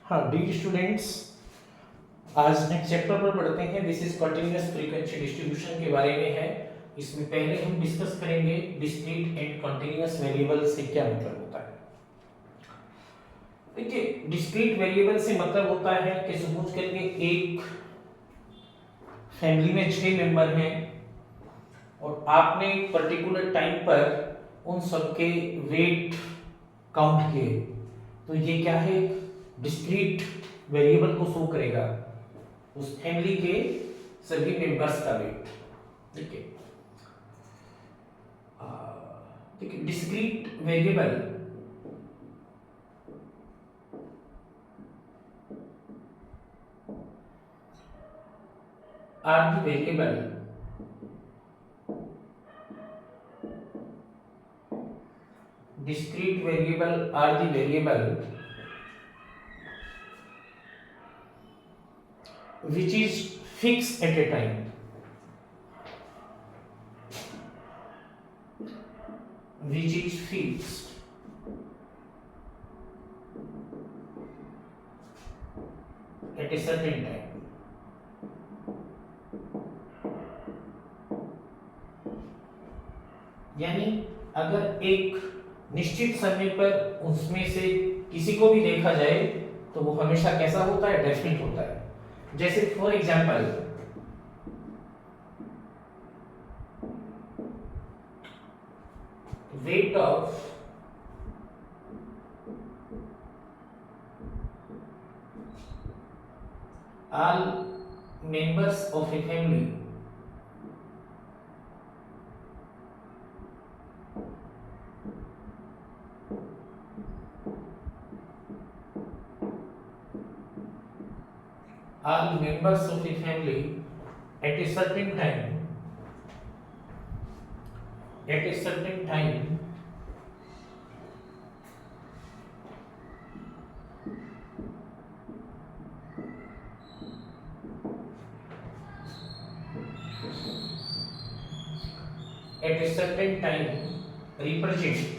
हाँ D students, आज next chapter पर पढ़ते हैं। This is continuous frequency distribution के बारे में है। इसमें पहले हम डिस्कस करेंगे डिस्क्रीट एंड कंटिन्यूअस वेरिएबल से क्या मतलब होता है। देखिए, डिस्क्रीट वेरिएबल से मतलब होता है कि सपोज करिए एक फैमिली में 6 मेंबर हैं और आपने एक पर्टिकुलर टाइम पर उन सबके वेट काउंट किए, तो ये क्या है, डिस्क्रीट वेरिएबल को शो करेगा उस फैमिली के सभी मेंबर्स का वेट। ठीक है, देखिए discrete variable are the variable discrete variable are the variable which is fixed at a time, which is fixed at a certain time। यानी अगर एक निश्चित समय पर उसमें से किसी को भी देखा जाए तो वो हमेशा कैसा होता है, डेफिनेट होता है। जैसे for example weight of all members of a family all members of a family at a certain time, at a certain time at a certain time represent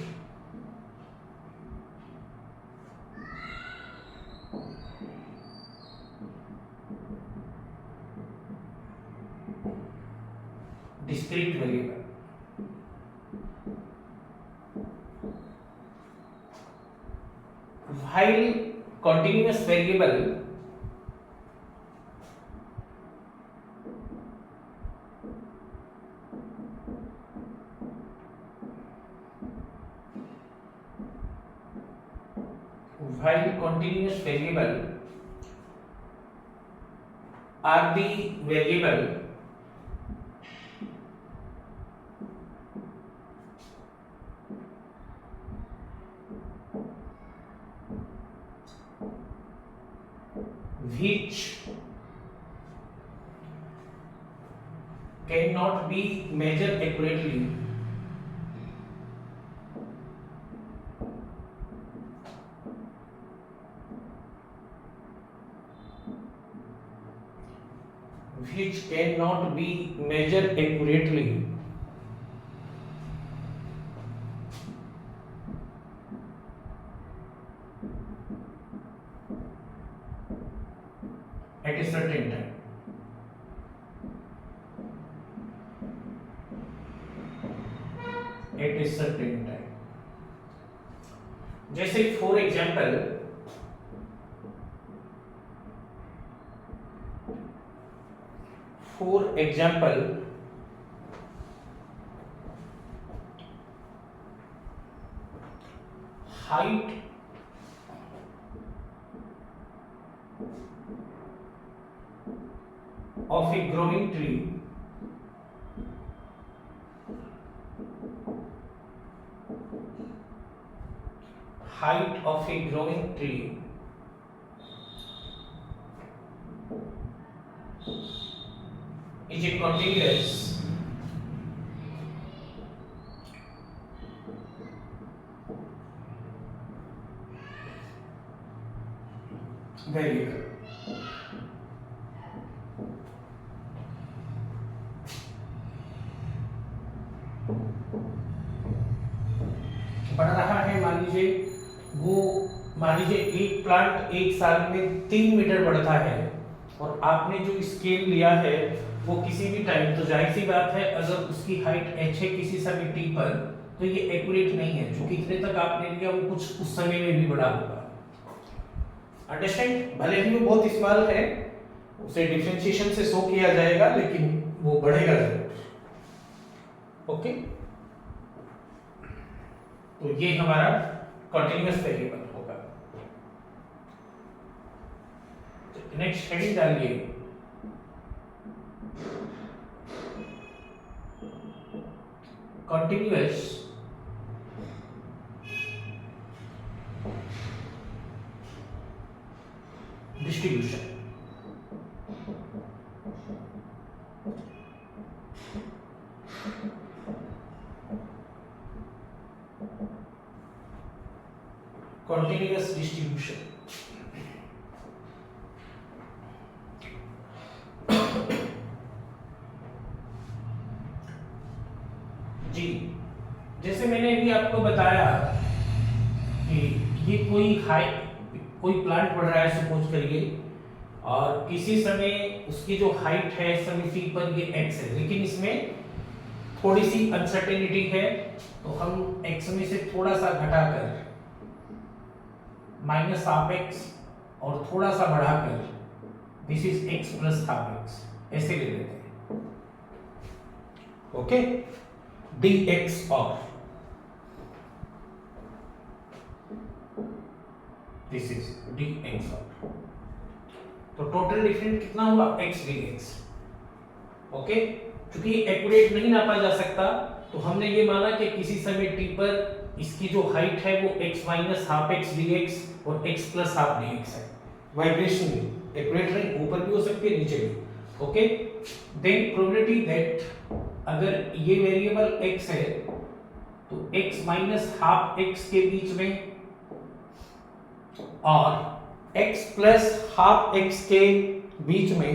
discrete variable। while continuous variable while continuous variable are the variable which cannot be measured accurately, which cannot be measured accurately at a certain time। At a certain time, जैसे for example height of a growing tree height of a growing tree is a continuous variable। बढ़ रहा है, मान लीजिए वो मान लीजिए एक प्लांट एक साल में 3 मीटर बढ़ता है और आपने जो स्केल लिया है वो किसी भी टाइम, तो जाहिर सी बात है अगर उसकी हाइट h है किसी समय t पर, तो ये एक्यूरेट नहीं है, क्योंकि इतने तक आपने लिया वो कुछ उस समय में भी बढ़ा होगा। अंडरस्टैंड? भले ही वो बहुत स्मॉल है, उसे डिफरेंशिएशन से शो किया जाएगा, लेकिन वो बढ़ेगा जरूर। ओके, तो ये हमारा कंटीन्यूअस वेरिएबल होगा। नेक्स्ट हेडिंग डालिए, कंटीन्यूअस डिस्ट्रीब्यूशन। कंटीन्यूअस डिस्ट्रीब्यूशन जी, जैसे मैंने अभी आपको बताया कि ये कोई प्लांट बढ़ रहा है सपोज करिए, और किसी समय उसकी जो हाइट है समय t पर ये x है, लेकिन इसमें थोड़ी सी अनसर्टेनिटी है, तो हम x में से थोड़ा सा घटाकर माइनस हाफ एक्स और थोड़ा सा बढ़ाकर this is x plus half x ऐसे ले लेते हैं। ओके, dx और दिस इज dx और, तो टोटल डिफरेंस कितना हुआ x dx। ओके, क्योंकि एक्यूरेट नहीं नापा जा सकता, तो हमने ये माना कि किसी समय t पर इसकी जो हाइट है वो x minus half x dx और x प्लस हाफ dx है। वाइब्रेशन एक्यूरेट नहीं, ऊपर भी हो सकती है नीचे भी। ओके, देन प्रोबेबिलिटी दैट अगर ये वेरिएबल x है तो x माइनस हाफ एक्स के बीच में और x प्लस हाफ एक्स के बीच में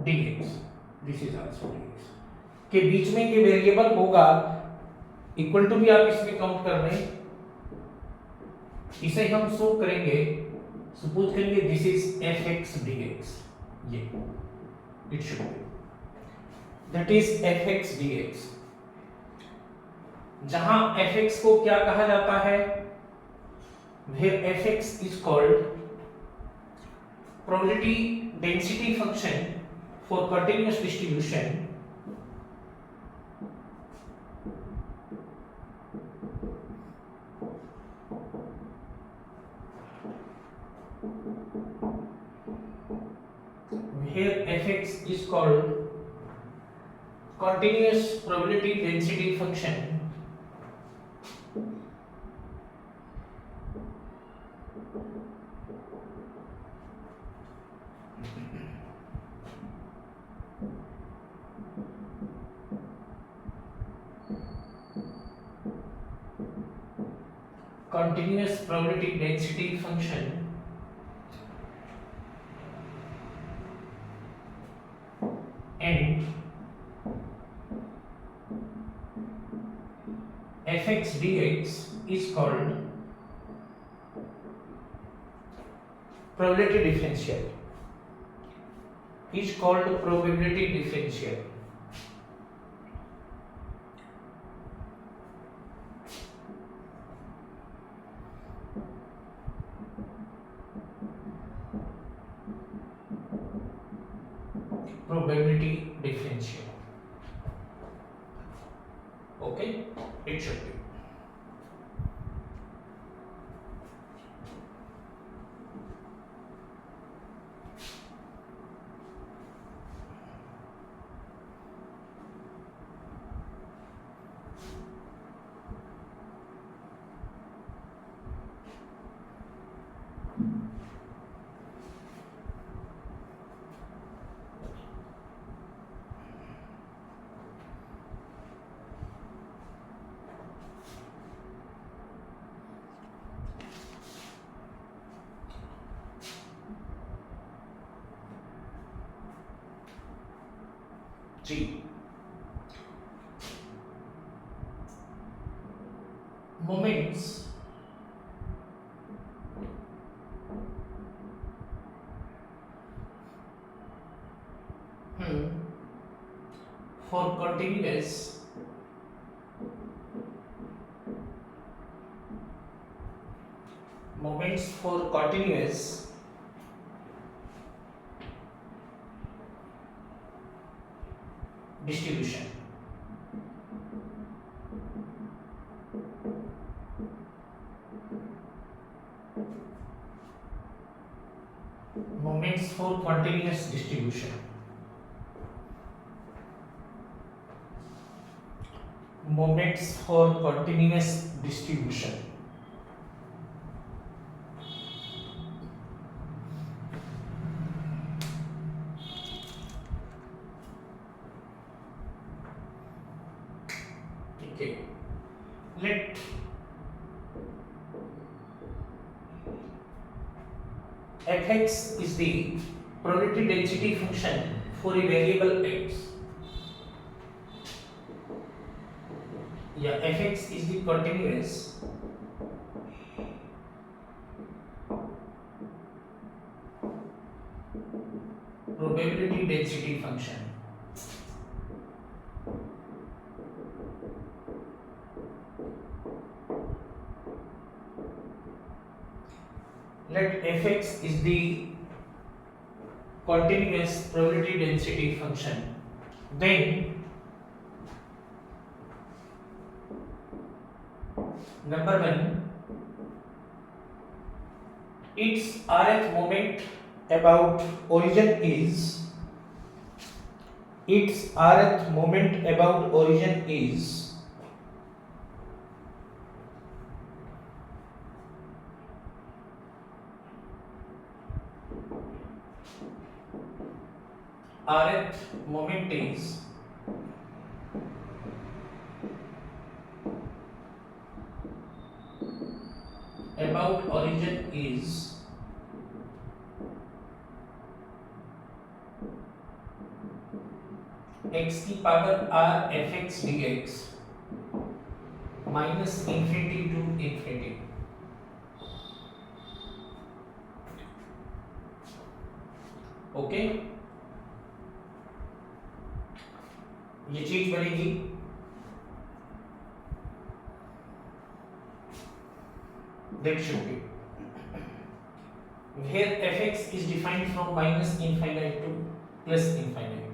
dx, this is also dx के बीच में ये वेरिएबल होगा, इक्वल टू भी आप इसमें काउंट कर रहे हैं, इसे हम शो करेंगे, सपोज करेंगे दिस इज fx dx, ये it should be that is fx dx, जहां fx को क्या कहा जाता है, where fx is called probability density function for continuous distribution where fx is called continuous probability density function continuous probability density function and fx dx is called probability differential, is called probability differential। probability differential, okay, it should be। जी, moments for continuous distribution. Moments for continuous distribution. Moments for continuous distribution. Okay. Let fx is the probability density function for a variable x. Yeah, fx is the continuous probability density function. Let fx is the continuous probability density function. Then number 1, its rth moment about origin is x की power r fx dx minus infinity to infinity. Okay, ये चीज बनेगी. That should be where fx is defined from minus infinite to plus infinite.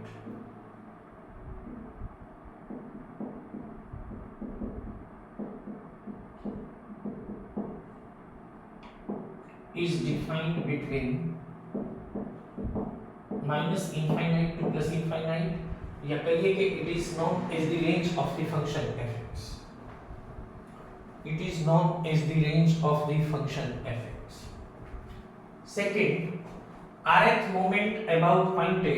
Is defined between minus infinite to plus infinite, या कहिए कि it is known as the range of the function fx. It is known as the range of the function fx. Second, rth moment about point A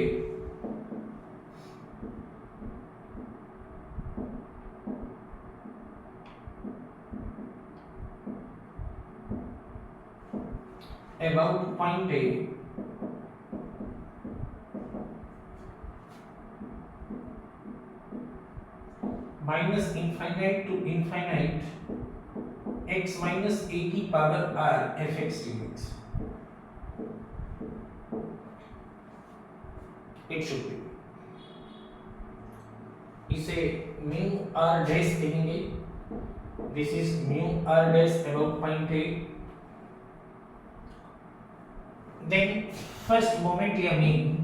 minus infinite to infinite x minus a की power r fx dx. It should be. इसे mu r dash कहेंगे. This is mu r dash about point A. Then first moment या mean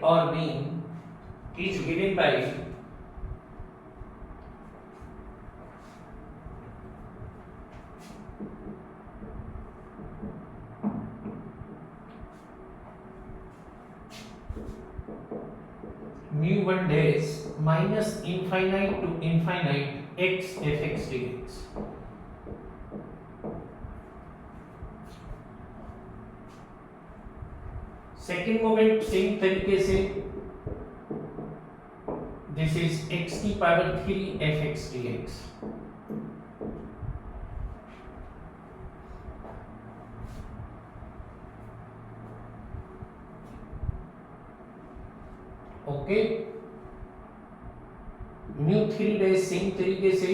or mean is given by mu 1 dash minus infinite to infinite x fx dx. Second moment same तरीके से this is x की power 3 fx dx. Okay. Mu 3 dash same तरीके से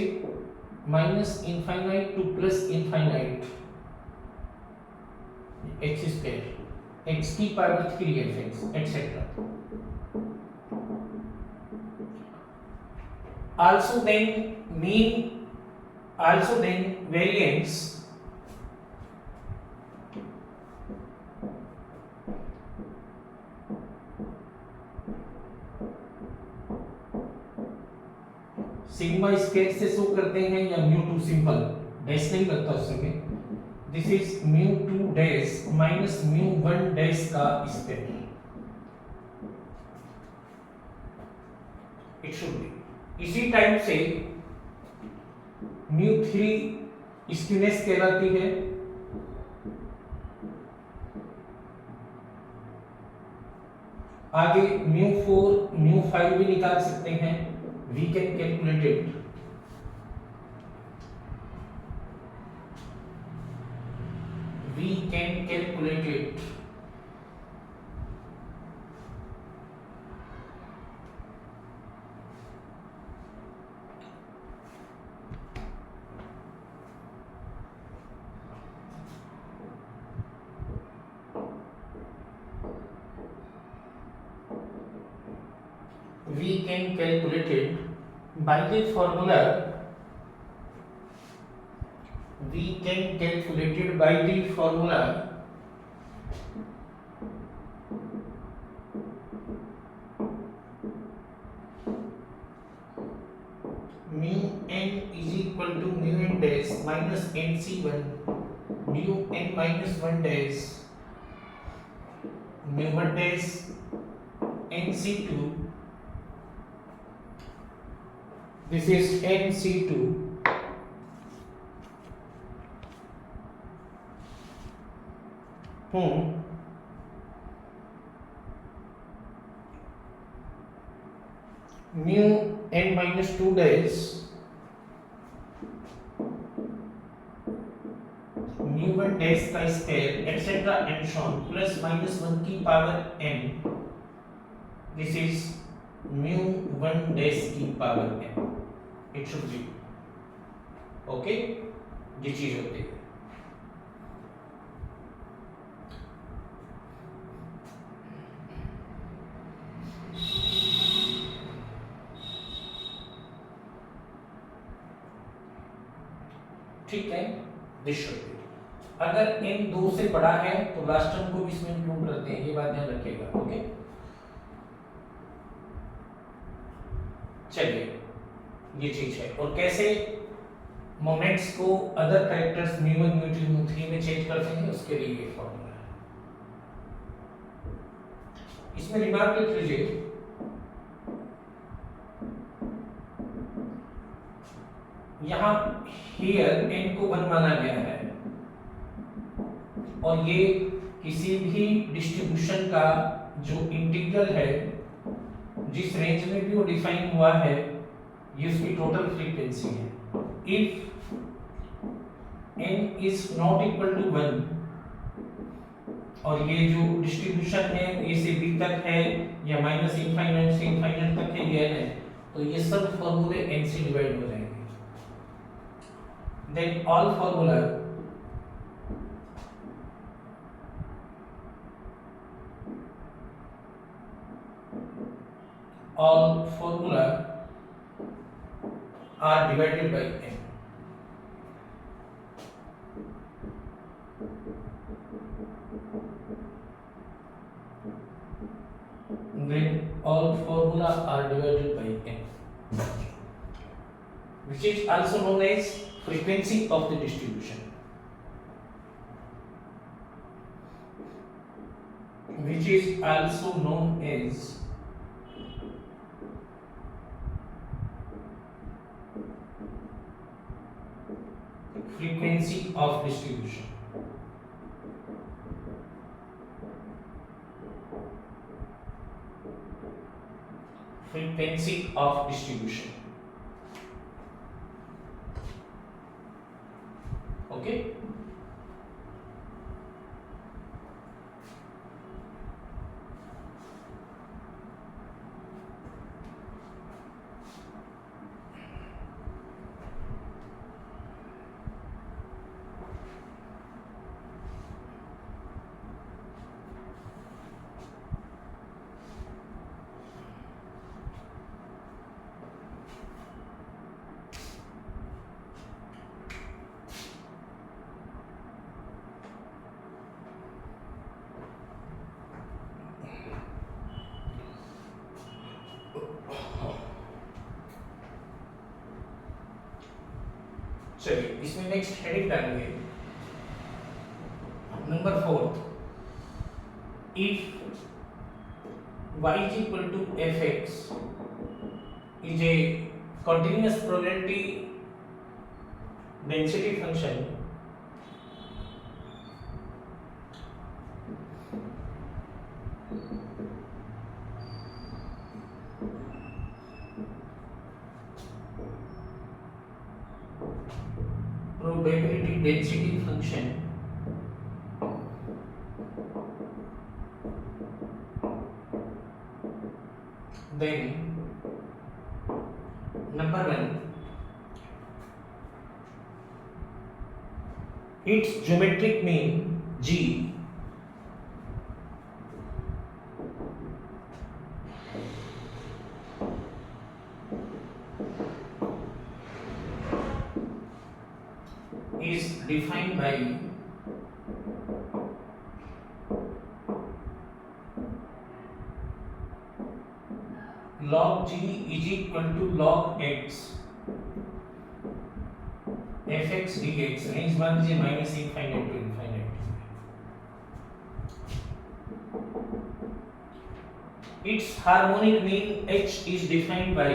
minus infinite to plus infinite X square X की power 3 F X etcetera. Also then variance sigma square से show करते हैं या म्यू टू सिंपल डैश नहीं लगता उस समय। This is mu 2 dash minus mu 1 dash का स्क्वायर। इट शुड बी इसी टाइप से म्यू 3 स्क्यूनेस कहलाती है। आगे म्यू 4 म्यू 5 भी निकाल सकते हैं। We can calculate it. We can calculate it. We can calculate it by the formula. We can calculate it by the formula mu n is equal to mu n dash minus nc1 mu n minus 1 dash mu 1 dash nc2. This is nc2 mu n minus 2 dash mu 1 dash का square etcetera and so on plus minus 1 की power n। This is mu 1 dash की power n। It should be okay. ये चीज होती है। ठीक है, this should be. अगर n 2 से बड़ा है तो लास्ट टर्म को भी इसमें इंक्लूड करते हैं, ये बात ध्यान रखिएगा। ओके चलिए, ये चीज है। और कैसे मोमेंट्स को other characters mu 1 mu 2 mu 3 में चेंज करते हैं, उसके लिए ये फॉर्मूला है। इसमें रिमार्क लिख लीजिए, यहां हियर n को 1 माना गया है और ये किसी भी डिस्ट्रीब्यूशन का जो इंटीग्रल है जिस रेंज में भी वो डिफाइन हुआ है, ये उसकी टोटल फ्रीक्वेंसी है। If n is not equal to 1 और ये जो डिस्ट्रीब्यूशन है a से b तक है या माइनस इनफाइनाइट से इनफाइनाइट तक है ये है, तो ये सब फॉर्मूले n से डिवाइड हो जाएंगे। Then all formula are divided by n. Then all formula are divided by n, which is also known as frequency of the distribution, which is also known as frequency of distribution. Frequency of distribution. Okay, चलिए इसमें next heading डालेंगे number 4, if y is equal to fx is a continuous probability density function, probability density function, then number 1, its geometric mean g is defined by log g is equal to log x fx dx, range 1 is minus infinite to infinite. Its harmonic mean h is defined by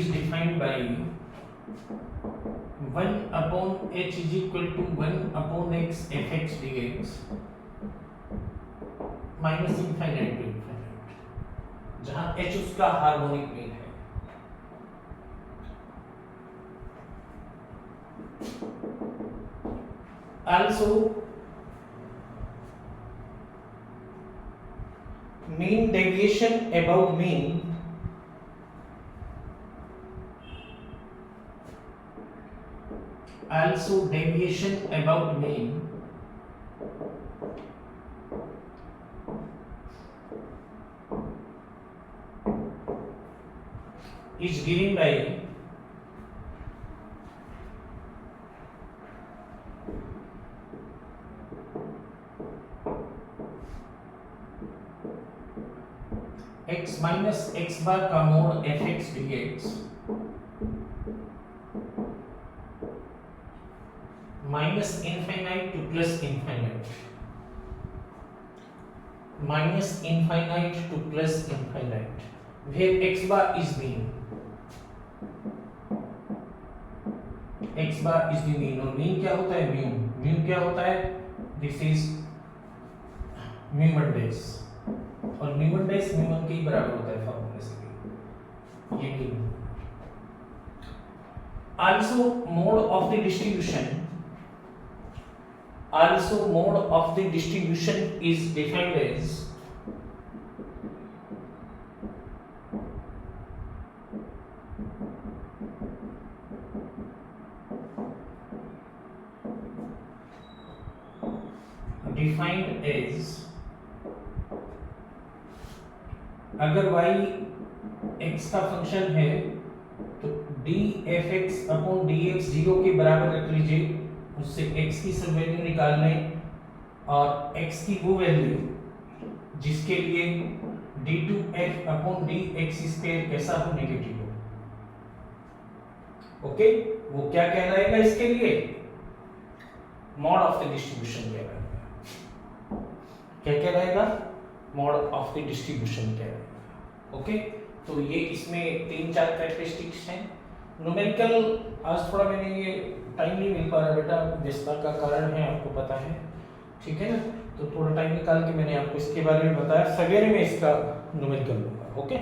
h 1 upon h is equal to 1 upon x fx dx minus infinite to infinite, जहां h उसका harmonic mean है. Also mean deviation above mean is given by x minus x bar का mode fx dx minus infinite to plus infinite, minus infinite to plus infinite, where x bar is mean, x bar is the mean. और mean क्या होता है? Mu. Mu क्या होता है? This is म्यू1 dash, और म्यू1 dash म्यू1 के ही बराबर होता है फॉर्मूले से. ये mean. Also mode of the distribution is defined as अगर y x का फंक्शन है तो dfx अपॉन dx 0 के बराबर रख लीजिए, उससे x की सब वैल्यू निकाल लें और x की वो वैल्यू जिसके लिए d2f अपॉन dx स्क्वायर कैसा हो? नेगेटिव हो. ओके, वो क्या कहलाएगा? इसके लिए मॉड ऑफ द डिस्ट्रीब्यूशन कहलाएगा. क्या कहलाएगा? मॉड ऑफ द डिस्ट्रीब्यूशन कहलाएगा. ओके, तो ये इसमें 3-4 कैरेक्टरिस्टिक्स हैं. न्यूमेरिकल आज थोड़ा मैंने ये टाइम नहीं मिल पा रहा बेटा, व्यस्तता का कारण है, आपको पता है, ठीक है ना. तो थोड़ा टाइम निकाल के मैंने आपको इसके बारे में बताया. सवेरे में इसका न्यूमेरिकल लूंगा. ओके.